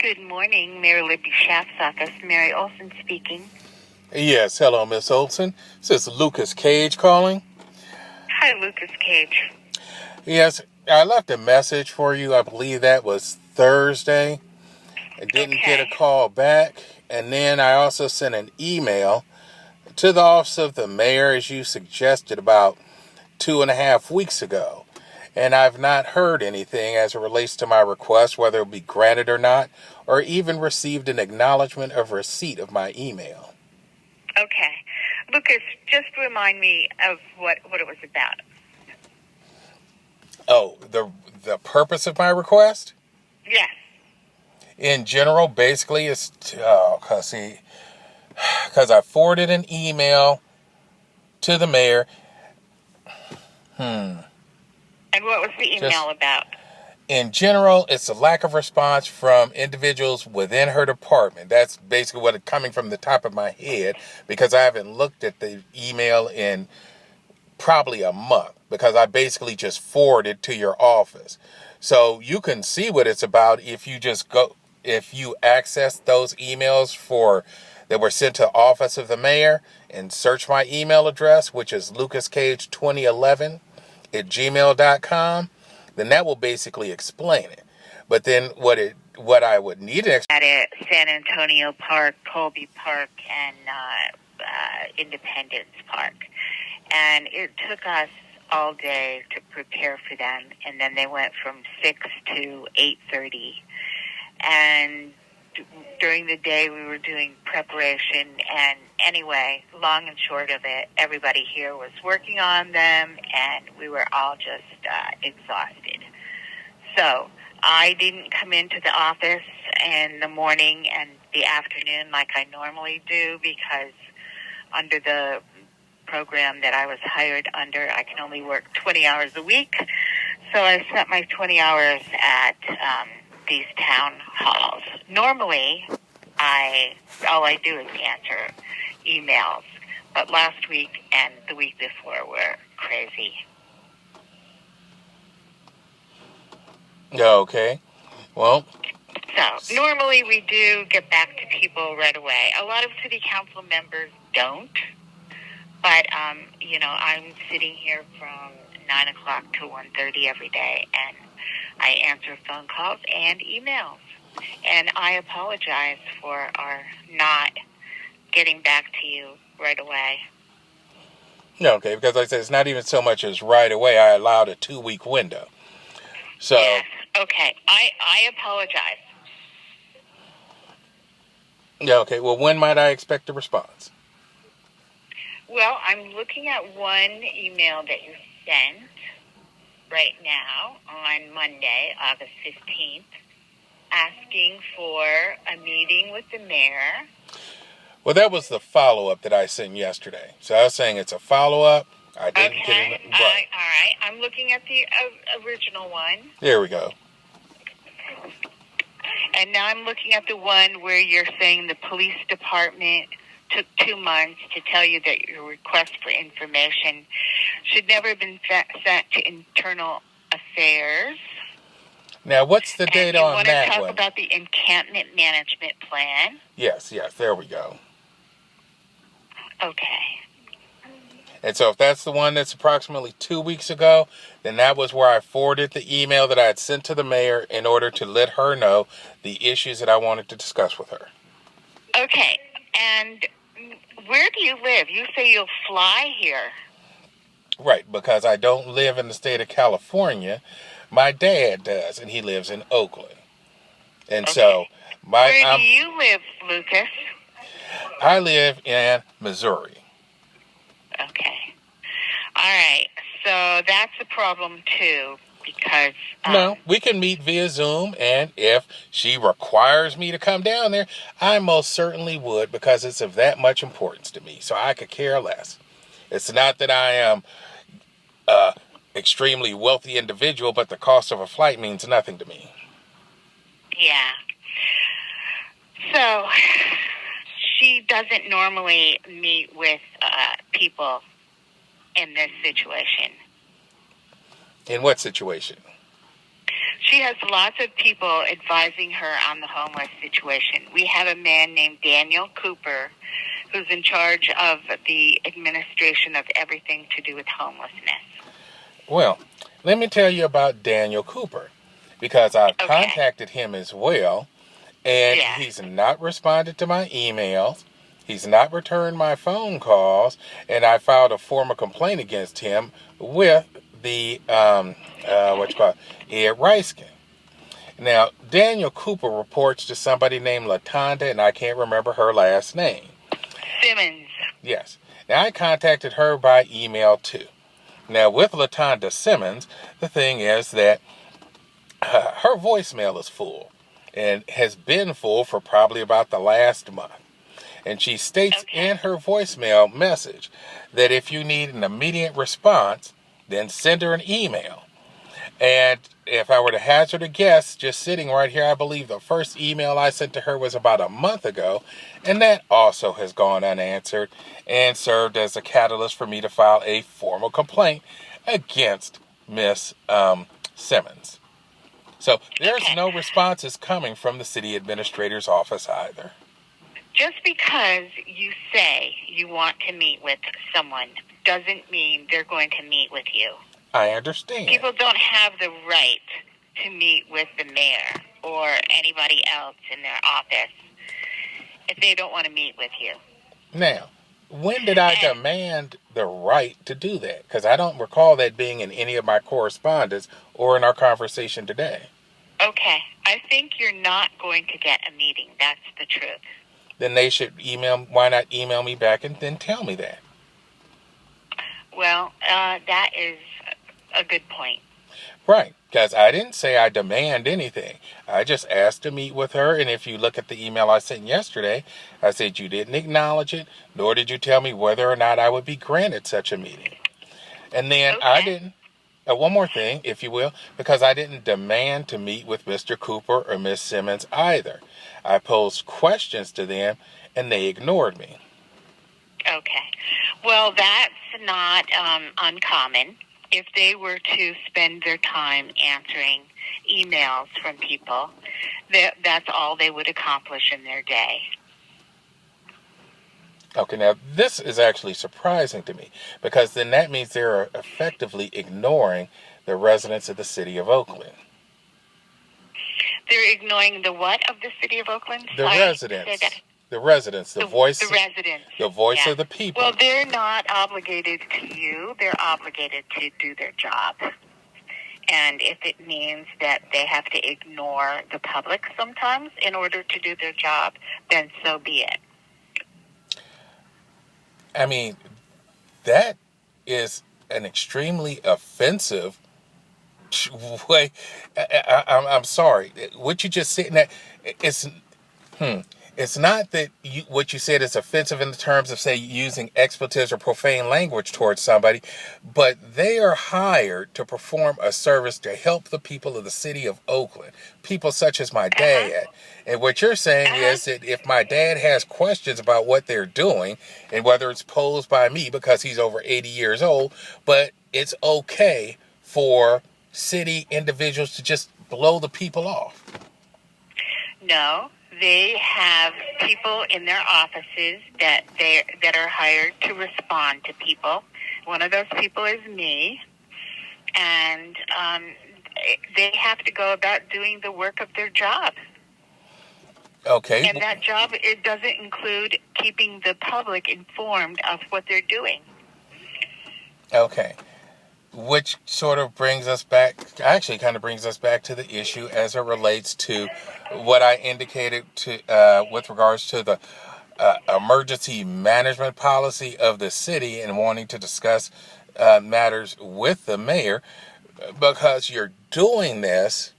Good morning, Mary Libby Schaff's office. Mary Olson speaking. Yes, hello, Miss Olson. This is Lucas Cage calling. Hi, Lucas Cage. Yes, I left a message for you. I believe that was Thursday. I didn't get a call back. And then I also sent an email to the office of the mayor, as you suggested, about 2.5 weeks ago. And I've not heard anything as it relates to my request, whether it be granted or not, or even received an acknowledgement of receipt of my email. Okay. Lucas, just remind me of what it was about. Oh, the purpose of my request? Yes. In general, basically, it's because I forwarded an email to the mayor. And what was the email about? In general, it's a lack of response from individuals within her department. That's basically what it's coming from the top of my head, because I haven't looked at the email in probably a month, because I basically just forwarded to your office. So you can see what it's about if you access those emails that were sent to the office of the mayor and search my email address, which is lucascage2011@gmail.com, then that will basically explain it. But then what I would need to explain At San Antonio Park, Colby Park, and Independence Park. And it took us all day to prepare for them, and then they went from 6 to 8:30. And during the day we were doing preparation, and anyway, long and short of it, everybody here was working on them, and we were all just exhausted. So I didn't come into the office in the morning and the afternoon like I normally do, because under the program that I was hired under, I can only work 20 hours a week. So I spent my 20 hours at these town halls. Normally, all I do is answer emails, but last week and the week before were crazy. Okay. Well, So normally we do get back to people right away. A lot of city council members don't, but I'm sitting here from 9 o'clock to 1:30 every day, and I answer phone calls and emails. And I apologize for our not getting back to you right away. okay, because like I said, it's not even so much as right away. I allowed a 2-week window. So, yes, okay. I apologize. yeah, okay. Well, when might I expect a response? Well, I'm looking at one email that you sent right now on Monday, August 15th, asking for a meeting with the mayor. Well, that was the follow-up that I sent yesterday. So I was saying it's a follow-up. I didn't get it. All right. I'm looking at the original one. There we go. And now I'm looking at the one where you're saying the police department took 2 months to tell you that your request for information should never have been sent to internal affairs. Now, what's the date on that one? You want to talk about the encampment management plan? Yes, there we go. Okay. And so if that's the one that's approximately 2 weeks ago, then that was where I forwarded the email that I had sent to the mayor in order to let her know the issues that I wanted to discuss with her. Okay. And where do you live? You say you'll fly here. Right, because I don't live in the state of California. My dad does, and he lives in Oakland. And so where do you live, Lucas? I live in Missouri. Okay. All right. So that's a problem, too, because... No, we can meet via Zoom, and if she requires me to come down there, I most certainly would, because it's of that much importance to me. So I could care less. It's not that I am extremely wealthy individual, but the cost of a flight means nothing to me. Yeah. So she doesn't normally meet with people in this situation. In what situation? She has lots of people advising her on the homeless situation. We have a man named Daniel Cooper who's in charge of the administration of everything to do with homelessness. Well, let me tell you about Daniel Cooper, because I've Okay. contacted him as well, and Yeah. he's not responded to my emails. He's not returned my phone calls, and I filed a formal complaint against him with the Ed Riskin. Now, Daniel Cooper reports to somebody named Latonda, and I can't remember her last name. Simmons. Yes. Now, I contacted her by email too. Now, with Latonda Simmons, the thing is that her voicemail is full and has been full for probably about the last month. And she states in her voicemail message that if you need an immediate response, then send her an email. And if I were to hazard a guess, just sitting right here, I believe the first email I sent to her was about a month ago, and that also has gone unanswered and served as a catalyst for me to file a formal complaint against Miss Simmons. So there's no responses coming from the city administrator's office either. Just because you say you want to meet with someone doesn't mean they're going to meet with you. I understand. People don't have the right to meet with the mayor or anybody else in their office if they don't want to meet with you. Now, when did I demand the right to do that? Because I don't recall that being in any of my correspondence or in our conversation today. Okay. I think you're not going to get a meeting. That's the truth. Then they should why not email me back and then tell me that? Well, that is a good point. Right, because I didn't say I demand anything. I just asked to meet with her, and if you look at the email I sent yesterday, I said you didn't acknowledge it, nor did you tell me whether or not I would be granted such a meeting. And then I didn't, one more thing, if you will, because I didn't demand to meet with Mr. Cooper or Miss Simmons either. I posed questions to them, and they ignored me. Okay. Well, that's not uncommon. If they were to spend their time answering emails from people, that's all they would accomplish in their day. Okay, now this is actually surprising to me, because then that means they're effectively ignoring the residents of the city of Oakland. They're ignoring the what of the city of Oakland? The residents. The residents, the voice. The residents. The voice of the people. Well, they're not obligated to you. They're obligated to do their job. And if it means that they have to ignore the public sometimes in order to do their job, then so be it. I mean, that is an extremely offensive way. I'm sorry. What you just said, that it's not that what you said is offensive in the terms of, say, using expletives or profane language towards somebody, but they are hired to perform a service to help the people of the city of Oakland, people such as my dad. And what you're saying is that if my dad has questions about what they're doing, and whether it's posed by me because he's over 80 years old, but it's okay for city individuals to just blow the people off. No. They have people in their offices that are hired to respond to people. One of those people is me, and they have to go about doing the work of their job. Okay. And that job, it doesn't include keeping the public informed of what they're doing. Okay. Which sort of brings us back, actually kind of brings us back to the issue as it relates to what I indicated to with regards to the emergency management policy of the city and wanting to discuss matters with the mayor, because you're doing this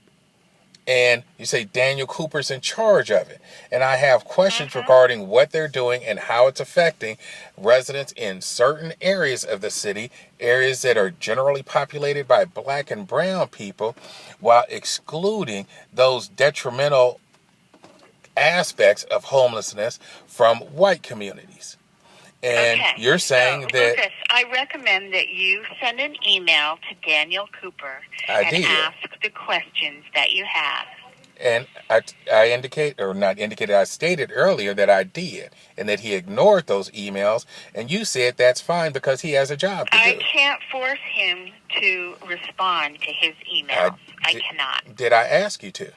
and you say Daniel Cooper's in charge of it. And I have questions regarding what they're doing and how it's affecting residents in certain areas of the city, areas that are generally populated by black and brown people, while excluding those detrimental aspects of homelessness from white communities. And Okay. you're saying So, that Lucas, I recommend that you send an email to Daniel Cooper I and did. ask the questions that you have. And I indicate, or not indicated, I stated earlier that I did, and that he ignored those emails, and you said that's fine because he has a job to I do. can't force him to respond to his emails. I cannot. Did I ask you to?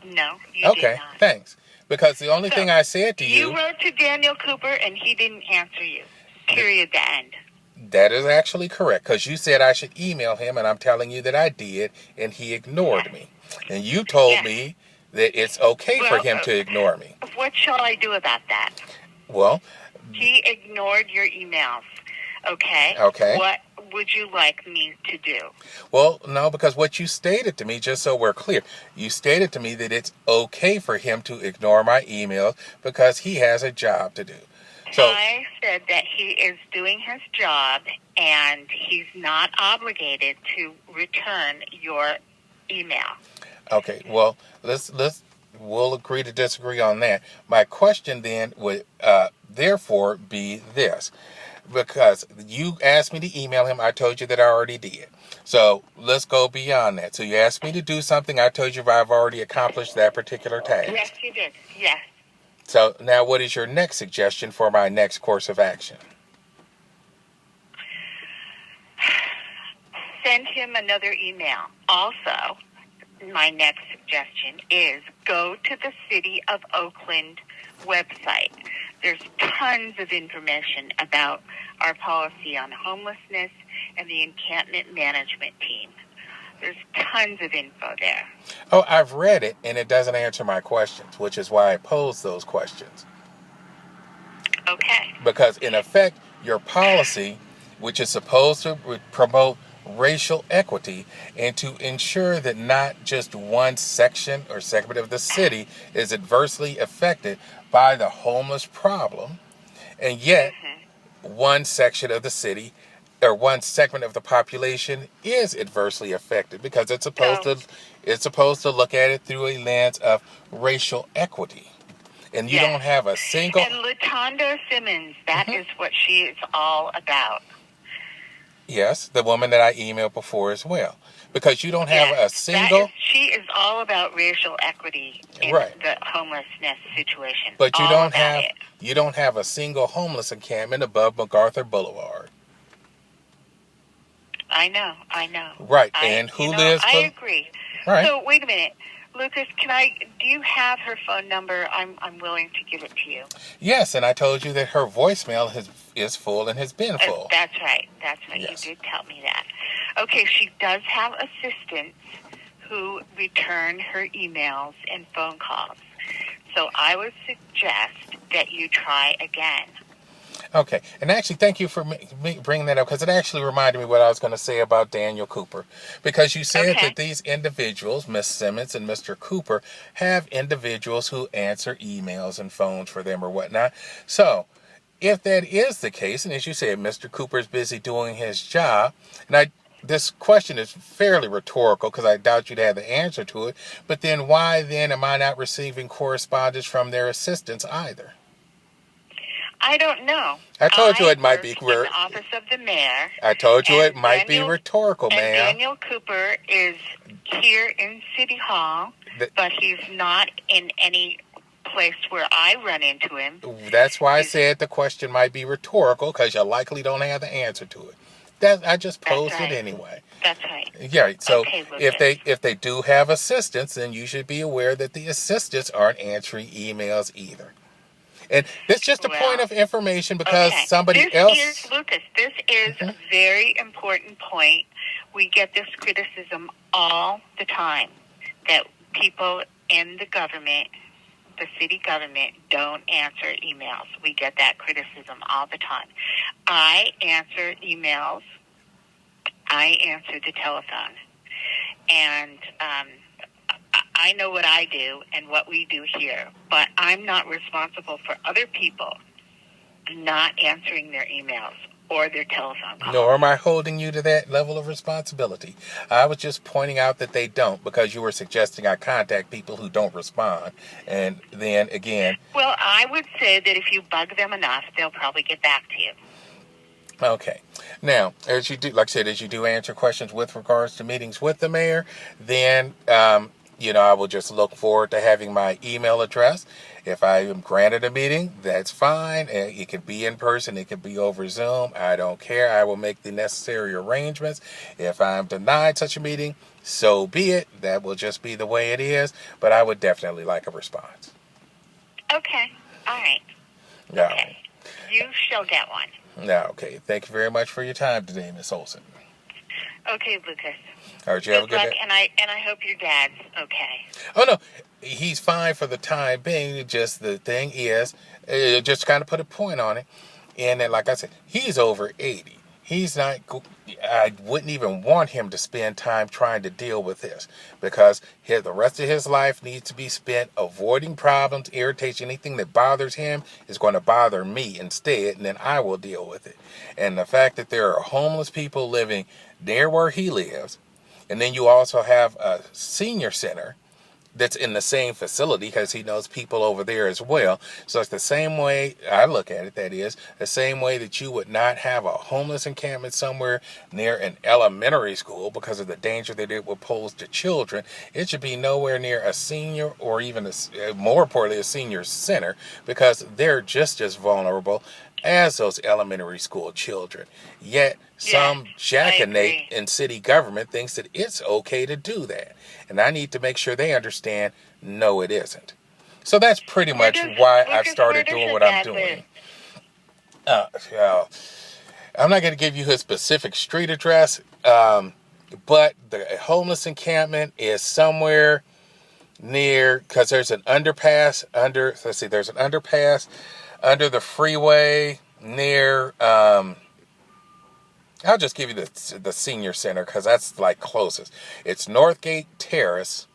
No, you did Okay, not. thanks. Because the only So, thing I said to you you, wrote to Daniel Cooper and he didn't answer you. Period. The end. that is actually correct, because you said I should email him, and I'm telling you that I did, and he ignored Yes. me. And you told Yes. me that it's okay for Well, him to ignore me. what shall I do about that? Well, He ignored your emails. Okay? okay. What would you like me to do? Well, no, because what you stated to me, just so we're clear, you stated to me that it's okay for him to ignore my emails because he has a job to do. So I said that he is doing his job and he's not obligated to return your email. okay, well, we'll agree to disagree on that. My question then would therefore be this. Because you asked me to email him, I told you that I already did. So let's go beyond that. So you asked me to do something, I told you I've already accomplished that particular task. Yes, you did. Yes. So now what is your next suggestion for my next course of action? Send him another email. Also, my next suggestion is go to the City of Oakland website. There's tons of information about our policy on homelessness and the encampment management team. There's tons of info there. Oh, I've read it, and it doesn't answer my questions, which is why I posed those questions. Okay. Because in effect, your policy, which is supposed to promote racial equity and to ensure that not just one section or segment of the city is adversely affected by the homeless problem, and yet one section of the city or one segment of the population is adversely affected because it's supposed to look at it through a lens of racial equity. And you don't have a single... And Latanda Simmons, that is what she is all about. Yes, the woman that I emailed before as well. Because you don't have a single... She is all about racial equity in the homelessness situation. But you don't have a single homeless encampment above MacArthur Boulevard. I know. Right, and who lives... I agree. Right. So, wait a minute. Lucas, do you have her phone number? I'm willing to give it to you. Yes, and I told you that her voicemail is full and has been full. That's right. Yes. You did tell me that. Okay, she does have assistants who return her emails and phone calls. So I would suggest that you try again. Okay, and actually, thank you for bringing that up, because it actually reminded me what I was going to say about Daniel Cooper. Because you said that these individuals, Miss Simmons and Mr. Cooper, have individuals who answer emails and phones for them or whatnot. So, if that is the case, and as you said, Mr. Cooper is busy doing his job, and this question is fairly rhetorical because I doubt you'd have the answer to it, but then why then am I not receiving correspondence from their assistants either? I don't know. I told you it might be... in the office of the mayor. I told you it might be rhetorical, ma'am. And Daniel Cooper is here in City Hall, but he's not in any place where I run into him. That's why I said the question might be rhetorical, because you likely don't have the answer to it. I just posed it anyway. That's right. Yeah, so if they do have assistants, then you should be aware that the assistants aren't answering emails either. And it's just a point of information because somebody else... Lucas, this is a very important point. We get this criticism all the time, that people in the government, the city government, don't answer emails. We get that criticism all the time. I answer emails. I answer the telephone. And I know what I do and what we do here, but I'm not responsible for other people not answering their emails or their telephone call. Nor am I holding you to that level of responsibility. I was just pointing out that they don't, because you were suggesting I contact people who don't respond. And then again... Well, I would say that if you bug them enough, they'll probably get back to you. Okay. Now, as you do, like I said, as you do answer questions with regards to meetings with the mayor, then, I will just look forward to having my email address. If I am granted a meeting, that's fine. It could be in person. It could be over Zoom. I don't care. I will make the necessary arrangements. If I'm denied such a meeting, so be it. That will just be the way it is. But I would definitely like a response. Okay. All right. No. Okay. You shall get one. No. Okay. Thank you very much for your time today, Miss Olson. Okay, Lucas. All right. You have a good day. And I hope your dad's okay. Oh, no. He's fine for the time being. Just the thing is, just kind of put a point on it. And then, like I said, he's over 80. He's not, I wouldn't even want him to spend time trying to deal with this, because the rest of his life needs to be spent avoiding problems, irritation. Anything that bothers him is going to bother me instead, and then I will deal with it. And the fact that there are homeless people living near where he lives, and then you also have a senior center that's in the same facility, because he knows people over there as well. So it's the same way I look at it, that is, the same way that you would not have a homeless encampment somewhere near an elementary school because of the danger that it would pose to children. It should be nowhere near a senior, or even, more importantly, a senior center, because they're just as vulnerable as those elementary school children. Yet some jackanate in city government thinks that it's okay to do that. And I need to make sure they understand, no, it isn't. So that's pretty much why I've started doing what I'm doing. I'm not going to give you his specific street address, but the homeless encampment is somewhere near, because there's an underpass under the freeway near, I'll just give you the senior center, because that's like closest. It's Northgate Terrace.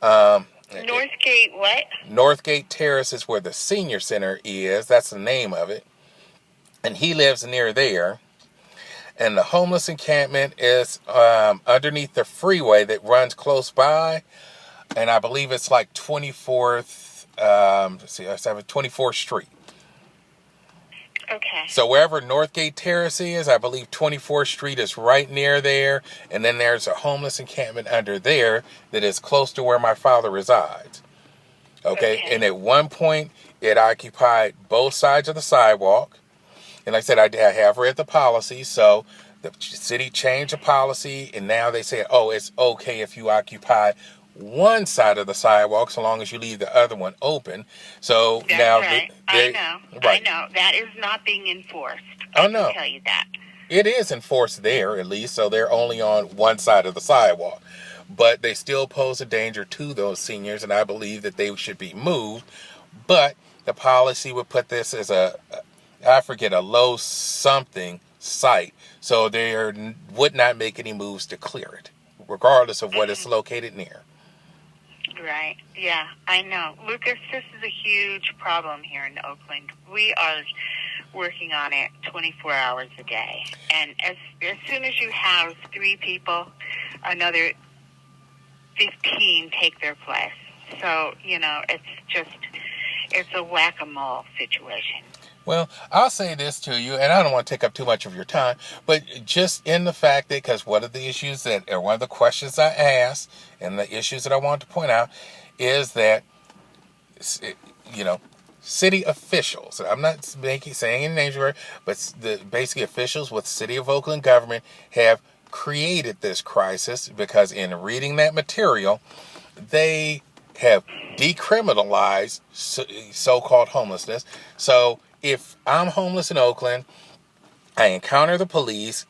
Northgate what? Northgate Terrace is where the senior center is. That's the name of it. And he lives near there. And the homeless encampment is underneath the freeway that runs close by. And I believe it's like 24th, 24th Street. Okay. So wherever Northgate Terrace is, I believe 24th Street is right near there. And then there's a homeless encampment under there that is close to where my father resides. Okay. And at one point, it occupied both sides of the sidewalk. And like I said, I have read the policy. So the city changed the policy. And now they say, oh, it's okay if you occupy one side of the sidewalk so long as you leave the other one open. So that's now right. I know that is not being enforced. I can tell you that. It is enforced there, at least, so they're only on one side of the sidewalk, but they still pose a danger to those seniors, and I believe that they should be moved. But the policy would put this as a low something site, so they would not make any moves to clear it, regardless of what it's located near. Right. Yeah, I know. Lucas, this is a huge problem here in Oakland. We are working on it 24 hours a day. And as soon as you house 3 people, another 15 take their place. So, it's a whack-a-mole situation. Well, I'll say this to you, and I don't want to take up too much of your time, but just in the fact that, because one of the questions I asked, and the issues that I want to point out, is that, city officials, I'm not saying any names, but basically officials with City of Oakland government have created this crisis, because in reading that material, they have decriminalized so-called homelessness. So if I'm homeless in Oakland, I encounter the police.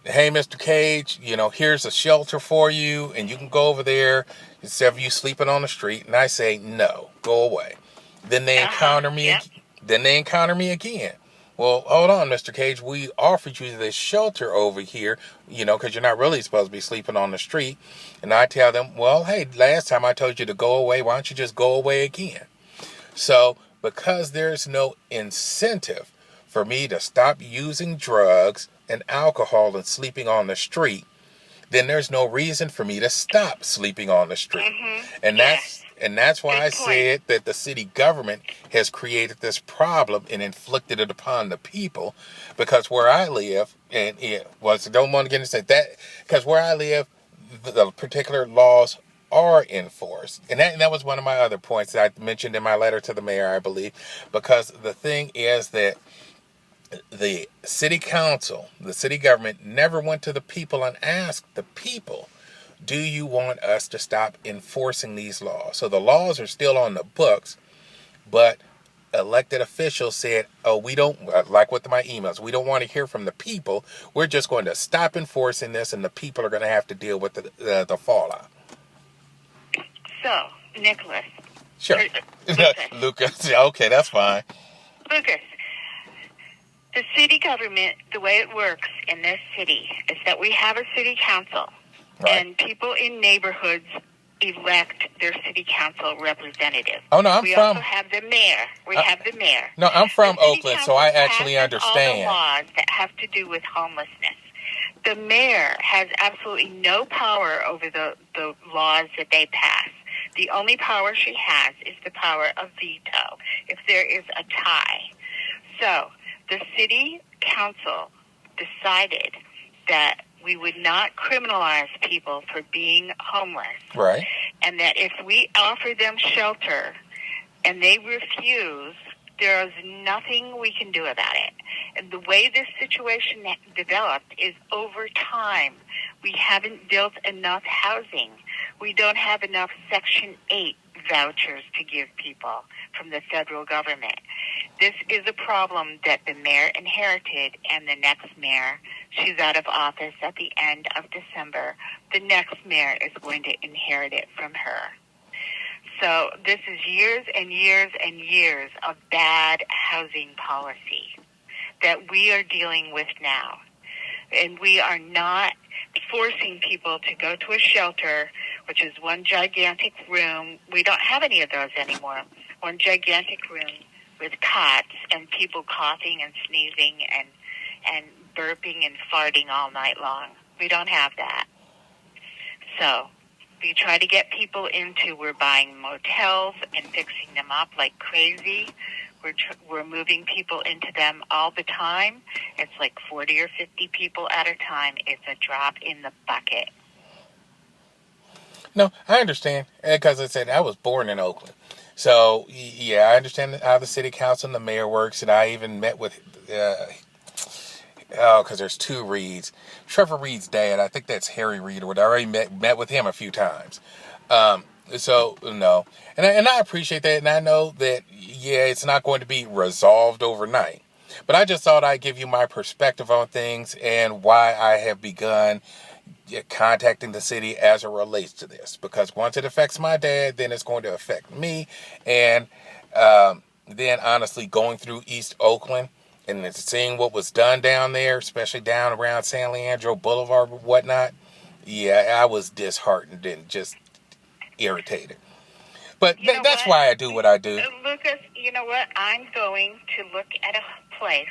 Hey, Mr. Cage, here's a shelter for you, and you can go over there instead of you sleeping on the street. And I say, no, go away. Then they encounter me. Yep. Then they encounter me again. Well, hold on, Mr. Cage. We offered you this shelter over here, because you're not really supposed to be sleeping on the street. And I tell them, well, hey, last time I told you to go away. Why don't you just go away again? So because there's no incentive for me to stop using drugs and alcohol and sleeping on the street, then there's no reason for me to stop sleeping on the street. And that's why I said that the city government has created this problem and inflicted it upon the people, because where I live, and I don't want to get into that, because where I live, the particular laws are enforced. And that was one of my other points that I mentioned in my letter to the mayor, I believe, because the thing is that the city council, the city government, never went to the people and asked the people, do you want us to stop enforcing these laws? So the laws are still on the books, but elected officials said, oh, we don't, like with my emails, we don't want to hear from the people. We're just going to stop enforcing this, and the people are going to have to deal with the fallout. So, Nicholas. Sure. Lucas. Okay, that's fine. Lucas. The city government, the way it works in this city is that we have a city council, right, and people in neighborhoods elect their city council representative. Oh, no, we also have the mayor. Have the mayor. No, I'm from Oakland, so I actually understand. All the laws that have to do with homelessness. The mayor has absolutely no power over the laws that they pass. The only power she has is the power of veto if there is a tie. So the city council decided that we would not criminalize people for being homeless. Right. And that if we offer them shelter and they refuse, there is nothing we can do about it. And the way this situation developed is over time. We haven't built enough housing. We don't have enough Section 8 vouchers to give people from the federal government. This is a problem that the mayor inherited, and the next mayor, she's out of office at the end of December. The next mayor is going to inherit it from her. So this is years and years and years of bad housing policy that we are dealing with now. And we are not forcing people to go to a shelter, which is one gigantic room. We don't have any of those anymore. One gigantic room with cots and people coughing and sneezing and burping and farting all night long. We don't have that. So we try to get people we're buying motels and fixing them up like crazy. We're moving people into them all the time. It's like 40 or 50 people at a time. It's a drop in the bucket. No, I understand. Because I said I was born in Oakland. So, yeah, I understand how the city council and the mayor works. And I even met with, because there's two Reeds. Trevor Reed's dad, I think that's Harry Reed or whatever. I already met with him a few times. So, no. And I appreciate that. And I know that, yeah, it's not going to be resolved overnight. But I just thought I'd give you my perspective on things and why I have begun contacting the city as it relates to this. Because once it affects my dad, then it's going to affect me. And then, honestly, going through East Oakland and seeing what was done down there, especially down around San Leandro Boulevard and whatnot, yeah, I was disheartened and just irritated. But that's why I do what I do. Lucas, you know what? I'm going to look at a place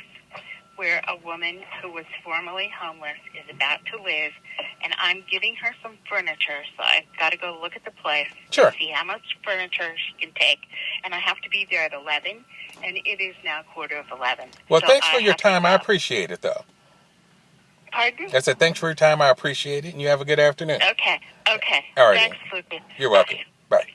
where a woman who was formerly homeless is about to live, and I'm giving her some furniture, so I've got to go look at the place, sure, see how much furniture she can take, and I have to be there at 11, and it is now 11:15. Well, so thanks for your time. I appreciate it, though. Pardon? I said thanks for your time. I appreciate it, and you have a good afternoon. Okay. All right. Thanks, Lucas. You're welcome. Bye.